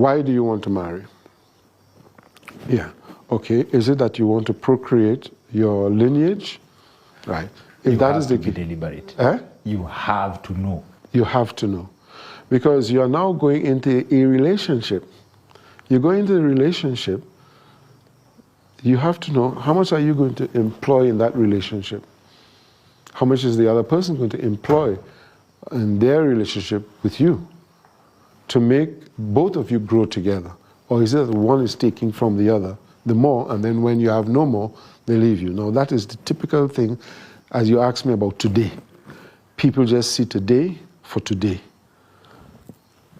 Why do you want to marry? Yeah. Okay. Is it that you want to procreate your lineage? Right. If that is the case, deliberate. You have to know. You have to know. Because you are now going into a relationship. You go into a relationship, you have to know how much are you going to employ in that relationship? How much is the other person going to employ in their relationship with you to make both of you grow together? Or is it that one is taking from the other, the more, and then when you have no more, they leave you? Now, that is the typical thing, as you asked me about today. People just see today for today.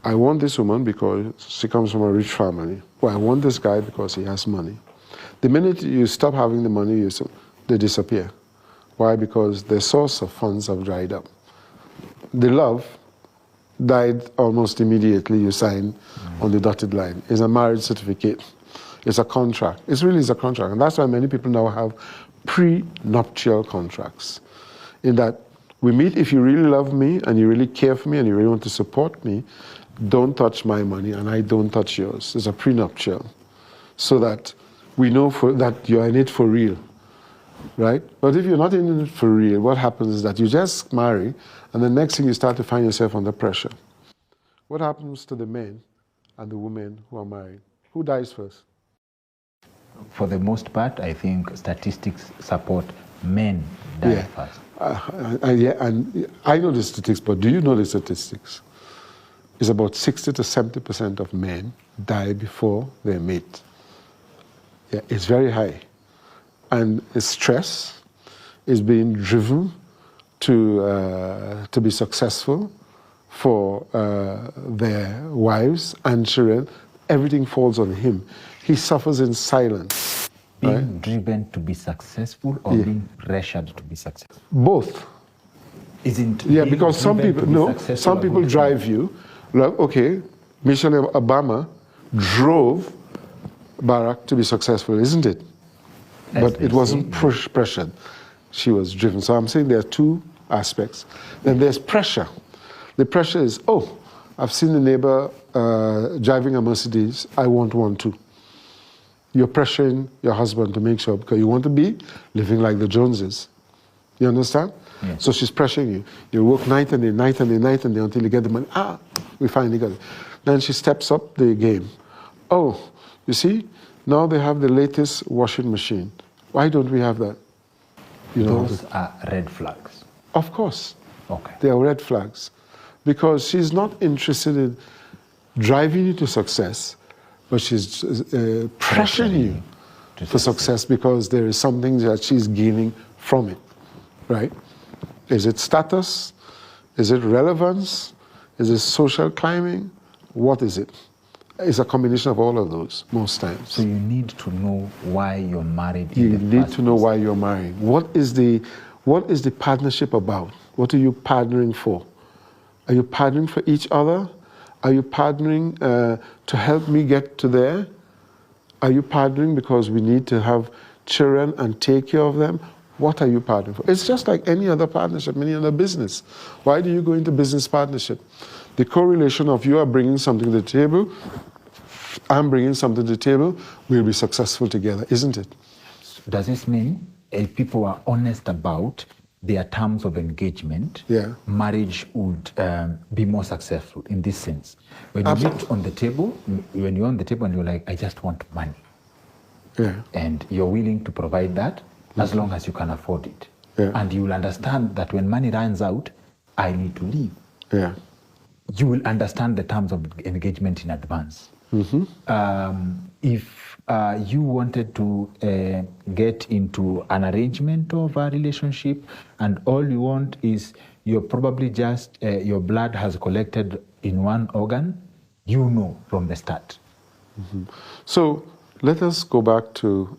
I want this woman because she comes from a rich family. Well, I want this guy because he has money. The minute you stop having the money, they disappear. Why? Because the source of funds have dried up. The love died almost immediately you sign on the dotted line. It's a marriage certificate. It's a contract. It really is a contract. And that's why many people now have pre-nuptial contracts. In that we meet, if you really love me and you really care for me and you really want to support me, don't touch my money and I don't touch yours. It's a prenuptial. So that we know that you're in it for real, right? But if you're not in it for real, what happens is that you just marry and the next thing you start to find yourself under pressure. What happens to the men and the women who are married? Who dies first? For the most part, I think statistics support men die first. And I know the statistics, but do you know the statistics? It's about 60 to 70% of men die before their mate. Yeah, it's very high. And stress is being driven to be successful for their wives and children. Everything falls on him. He suffers in silence. Being driven to be successful or being pressured to be successful? Both. Isn't because some people drive you. Like, okay, Michelle Obama drove Barack to be successful, isn't it? But it wasn't pressured. She was driven. So I'm saying there are two aspects. Then there's pressure. The pressure is, oh, I've seen the neighbor driving a Mercedes, I want one too. You're pressuring your husband to make sure, because you want to be living like the Joneses. You understand? Yeah. So she's pressuring you. You work night and day, night and day, night and day until you get the money. We finally got it. Then she steps up the game. Oh, you see, now they have the latest washing machine. Why don't we have that? Those are red flags. Of course. Okay. They are red flags. Because she's not interested in driving you to success, but she's pressuring you for success because there is something that she's gaining from it, right? Is it status? Is it relevance? Is it social climbing? What is it? It's a combination of all of those, most times. So you need to know why you're married. You need to know why you're married. What is the partnership about? What are you partnering for? Are you partnering for each other? Are you partnering to help me get to there? Are you partnering because we need to have children and take care of them? What are you partnering for? It's just like any other partnership, any other business. Why do you go into business partnership? The correlation of you are bringing something to the table, I'm bringing something to the table, we'll be successful together, isn't it? Does this mean if people are honest about their terms of engagement, marriage would be more successful in this sense? When you meet on the table, when you're on the table and you're like, I just want money. And you're willing to provide that as long as you can afford it. And you will understand that when money runs out, I need to leave. You will understand the terms of engagement in advance. If you wanted to get into an arrangement of a relationship and all you want is you're probably just, your blood has collected in one organ, you know from the start. So let us go back to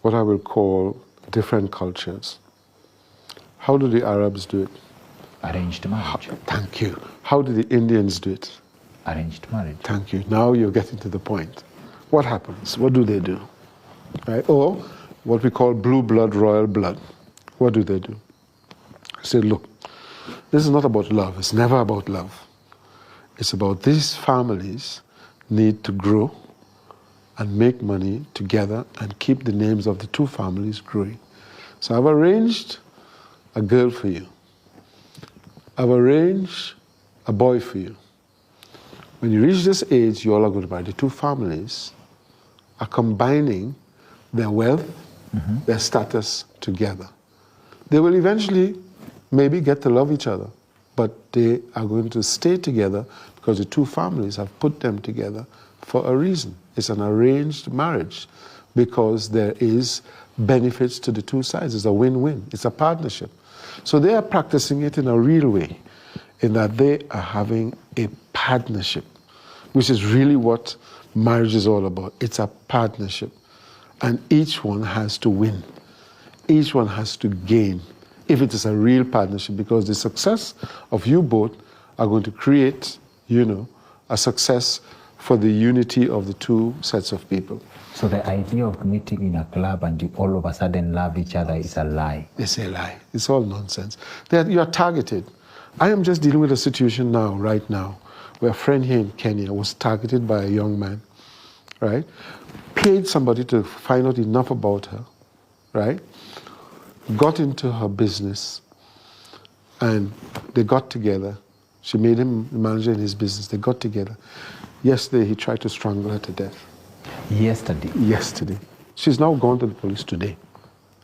what I will call different cultures. How do the Arabs do it? Arranged marriage. Thank you. How do the Indians do it? Arranged marriage. Thank you. Now you're getting to the point. What happens? What do they do? Right? Or what we call blue blood, royal blood. What do they do? I say, look, this is not about love. It's never about love. It's about these families need to grow and make money together and keep the names of the two families growing. So I've arranged a girl for you. I've arranged a boy for you. When you reach this age, you all are going to marry. The two families are combining their wealth, their status together. They will eventually maybe get to love each other, but they are going to stay together because the two families have put them together for a reason. It's an arranged marriage because there is benefits to the two sides. It's a win-win. It's a partnership. So they are practicing it in a real way, in that they are having a partnership, which is really what marriage is all about. It's a partnership. And each one has to win. Each one has to gain if it is a real partnership, because the success of you both are going to create, a success for the unity of the two sets of people. So the idea of meeting in a club and you all of a sudden love each other is a lie. It's a lie. It's all nonsense. You are targeted. I am just dealing with a situation now, right now, where a friend here in Kenya was targeted by a young man, right? Paid somebody to find out enough about her, right? Got into her business, and they got together. She made him the manager in his business. They got together. Yesterday, he tried to strangle her to death. Yesterday? Yesterday. She's now gone to the police today.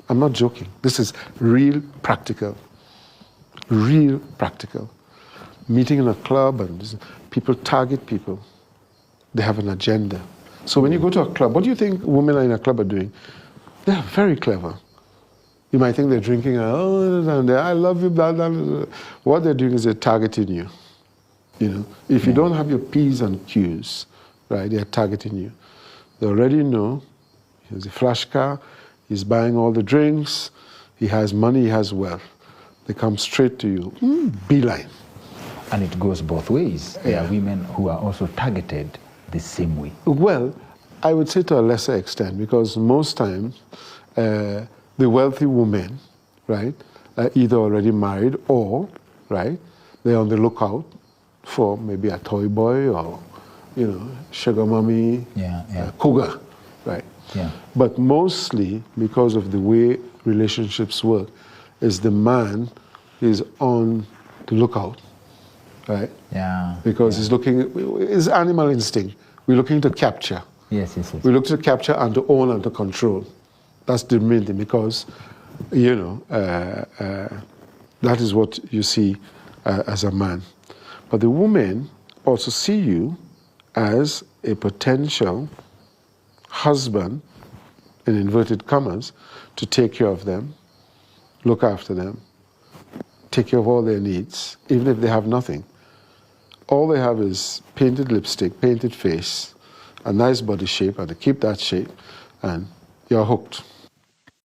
I'm not joking. This is real practical. Real practical. Meeting in a club, and people target people. They have an agenda. So when you go to a club, what do you think women in a club are doing? They're very clever. You might think they're drinking, I love you, blah, blah, blah. What they're doing is they're targeting you. If you don't have your P's and Q's, right, they're targeting you. They already know he has a flash car, he's buying all the drinks, he has money, he has wealth. They come straight to you, beeline. And it goes both ways. There are women who are also targeted the same way. Well, I would say to a lesser extent, because most times the wealthy women, right, are either already married or, right, they're on the lookout for maybe a toy boy or, sugar mommy, cougar, right? Yeah. But mostly, because of the way relationships work, is the man is on the lookout, right? Yeah. Because he's looking, it's animal instinct. We're looking to capture. Yes. We look to capture and to own and to control. That's the main thing, because, that is what you see as a man. But the women also see you as a potential husband, in inverted commas, to take care of them, look after them, take care of all their needs, even if they have nothing. All they have is painted lipstick, painted face, a nice body shape, and to keep that shape, and you're hooked.